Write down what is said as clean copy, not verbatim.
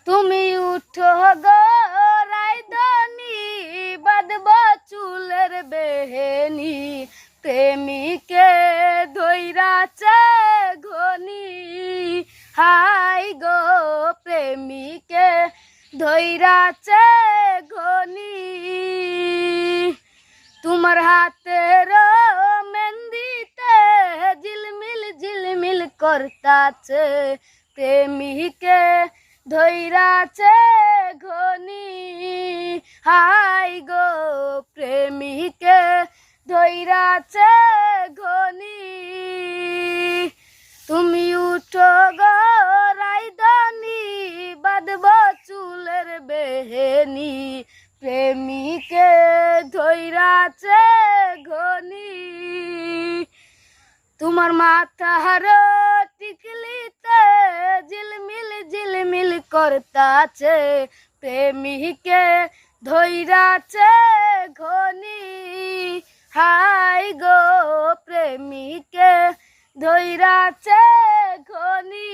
তুমি উঠো গো রাইদনি বাঁধব চুলের বেহেনি প্রেমিকে ধৈরাছে ঘনি হাই গো প্রেমিকে ধৈরাছে ঘনি তোমার হাতের মেহেন্দিতে ঝিলমিল ঝিলমিল করতাছে প্রেমিকে ধৈরাছে ঘনি হাই গো প্রেমিকে ধৈরাছে ঘনি তুমি উঠো গো রাইদনি বাঁধব চুলের বেহেনি প্রেমিকে ধৈরাছে ঘনি তোমার মাথার টিকলিতে ঝিলমিল ঝিলমিল করতাছে প্রেমিকে ধৈরাছে ঘনি হাই গো প্রেমিকে ধৈরাছে ঘনি।